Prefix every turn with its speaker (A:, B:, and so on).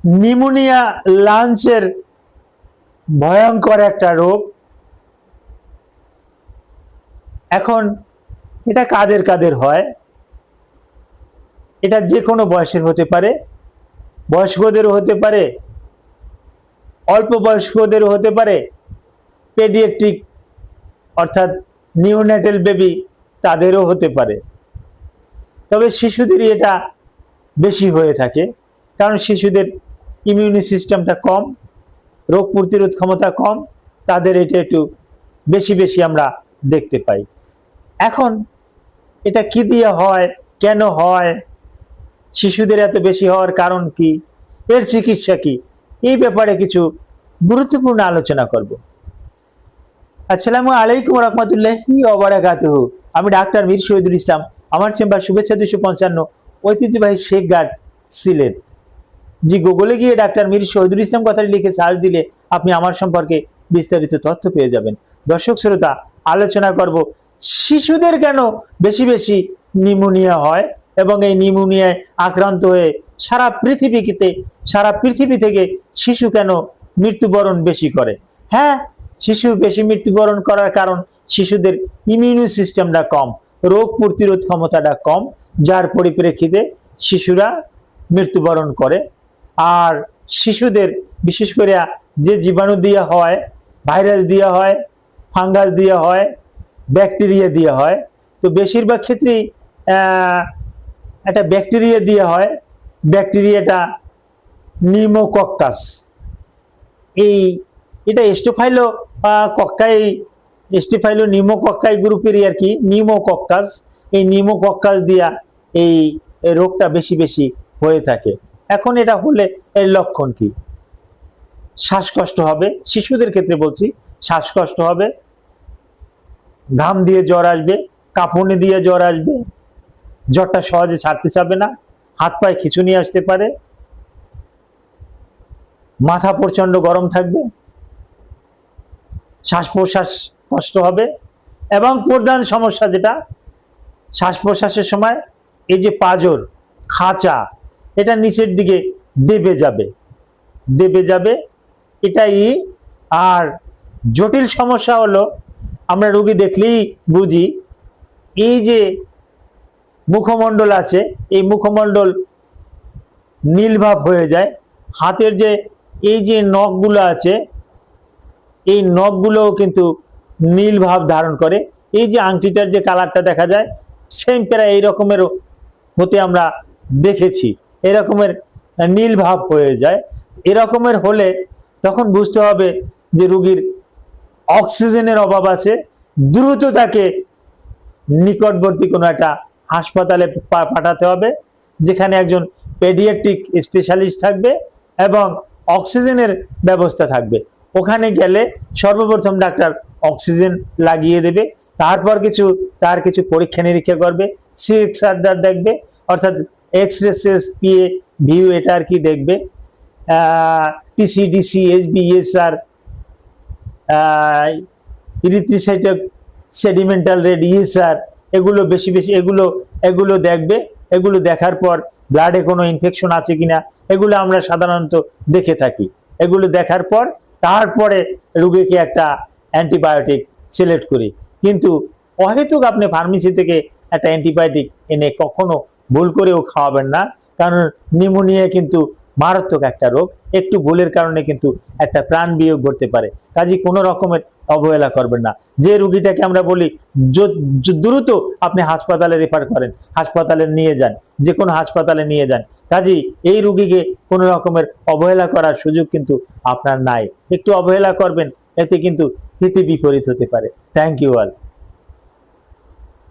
A: Pneumonia লাঞ্চের ভয়ঙ্কর একটা রোগ। এখন এটা কাদের কাদের হয়? এটা যে কোনো বয়সের হতে পারে, বয়স্কদেরও হতে পারে, অল্প বয়স্কদেরও হতে পারে, পেডিয়াট্রিক অর্থাৎ নিওনেটাল বেবি তাদেরও হতে পারে। তবে শিশুদেরই এটা বেশি হয়ে থাকে, কারণ শিশুদের ইমিউনি সিস্টেমটা কম, রোগ প্রতিরোধ ক্ষমতা কম, তাদের এটা একটু বেশি বেশি আমরা দেখতে পাই। এখন এটা কি দিয়ে হয়, কেন হয়, শিশুদের এত বেশি হওয়ার কারণ কি, এর চিকিৎসা কি, এই ব্যাপারে কিছু গুরুত্বপূর্ণ আলোচনা করব। আসসালামু আলাইকুম রহমতুল্লাহি ওয়া বারাকাতুহু। আমি ডাক্তার মীর শহীদুল ইসলাম। আমার চেম্বার শুভেচ্ছা 255, ঐতিহ্যবাহী শেখ গার্ড, সিলেট। জি, গুগলে গিয়ে ডাক্তার মীর শহীদুল ইসলাম কথাটি লিখে সার্চ দিলে আপনি আমার সম্পর্কে বিস্তারিত তথ্য পেয়ে যাবেন। দর্শক শ্রোতা, আলোচনা করব শিশুদের কেন বেশি বেশি নিউমোনিয়া হয় এবং এই নিউমোনিয়ায় আক্রান্ত হয়ে সারা পৃথিবী থেকে শিশু কেন মৃত্যুবরণ বেশি করে। হ্যাঁ, শিশু বেশি মৃত্যুবরণ করার কারণ শিশুদের ইমিউনি সিস্টেমটা কম, রোগ প্রতিরোধ ক্ষমতাটা কম, যার পরিপ্রেক্ষিতে শিশুরা মৃত্যুবরণ করে। আর শিশুদের বিশেষ করে যে জীবাণু দিয়ে হয়, ভাইরাস দিয়ে হয়, ফাঙ্গাস দিয়ে হয়, ব্যাকটেরিয়া দিয়ে হয়, তো বেশিরভাগ ক্ষেত্রেই একটা ব্যাকটেরিয়া দিয়ে হয়। ব্যাকটেরিয়াটা নিউমোকক্কাস। এটা স্টেফাইলো নিউমোকক্কাই গ্রুপেরই আর কি, নিউমোকক্কাস। এই নিউমোকক্কাস দিয়া এই রোগটা বেশি বেশি হয়ে থাকে। এখন এটা হলে এর লক্ষণ কি? শ্বাসকষ্ট হবে, শিশুদের ক্ষেত্রে বলছি, শ্বাসকষ্ট হবে, ঘাম দিয়ে জ্বর আসবে, কাঁপুনি দিয়ে জ্বর আসবে, জ্বরটা সহজে ছাড়তে চাবে না, হাত পায়ে খিঁচুনি আসতে পারে, মাথা প্রচন্ড গরম থাকবে, শ্বাস প্রশ্বাস কষ্ট হবে, এবং প্রধান সমস্যা যেটা শ্বাস প্রশ্বাসের সময় এই যে পাঁজর খাঁচা, এটা নিচের দিকে দেবে যাবে এটাই। আর জটিল সমস্যা হলো, আমরা রোগী দেখলেই বুঝি, এই যে মুখমণ্ডল আছে, এই মুখমণ্ডল নীলভাব হয়ে যায়। হাতের যে এই যে নখগুলো আছে, এই নখগুলোও কিন্তু নীল ভাব ধারণ করে। এই যে আংটিটার যে কালারটা দেখা যায়, সেম প্রায় এই রকমেরও হতে আমরা দেখেছি, এরকমের নীল ভাব হয়ে যায়। এরকমের হলে তখন বুঝতে হবে যে রোগীর অক্সিজেনের অভাব আছে, দ্রুত তাকে নিকটবর্তী কোনো একটা হাসপাতালে পাঠাতে হবে, যেখানে একজন পেডিয়াট্রিক স্পেশালিস্ট থাকবে এবং অক্সিজেনের ব্যবস্থা থাকবে। ওখানে গেলে সর্বপ্রথম ডাক্তার অক্সিজেন লাগিয়ে দেবে, তারপর তার কিছু পরীক্ষা নিরীক্ষা করবে, সিএক্সআর দেখবে, অর্থাৎ এক্সরে, সেস, পিএ, ভিউ, এটা আর কি দেখবে, টিসিডিসি, এইচবিএসআর, ইরিথ্রোসাইটিক সেডিমেন্টাল রেট, ইএসআর, এগুলো বেশি বেশি এগুলো দেখবে। এগুলো দেখার পর ব্লাডে কোনো ইনফেকশন আছে কিনা এগুলো আমরা সাধারণত দেখে থাকি। এগুলো দেখার পর তারপরে রোগীকে একটা অ্যান্টিবায়োটিক সিলেক্ট করি। কিন্তু অহেতুক আপনি ফার্মেসি থেকে একটা অ্যান্টিবায়োটিক এনে কখনো ভুল করেও খাওয়াবেন না, কারণ নিউমোনিয়া কিন্তু মারাত্মক একটা রোগ, একটু ভুলের কারণে কিন্তু একটা প্রাণ বিয়োগ ঘটতে পারে। কাজে কোনো রকমের অবহেলা করবেন না। যে রোগীটাকে আমরা বলি দ্রুত আপনি হাসপাতালে রেফার করেন, হাসপাতালে নিয়ে যান, যে কোনো হাসপাতালে নিয়ে যান। কাজেই এই রোগীকে কোনো রকমের অবহেলা করার সুযোগ কিন্তু আপনার নাই। একটু অবহেলা করবেন, এতে কিন্তু হিতে বিপরীত হতে পারে। Thank you all.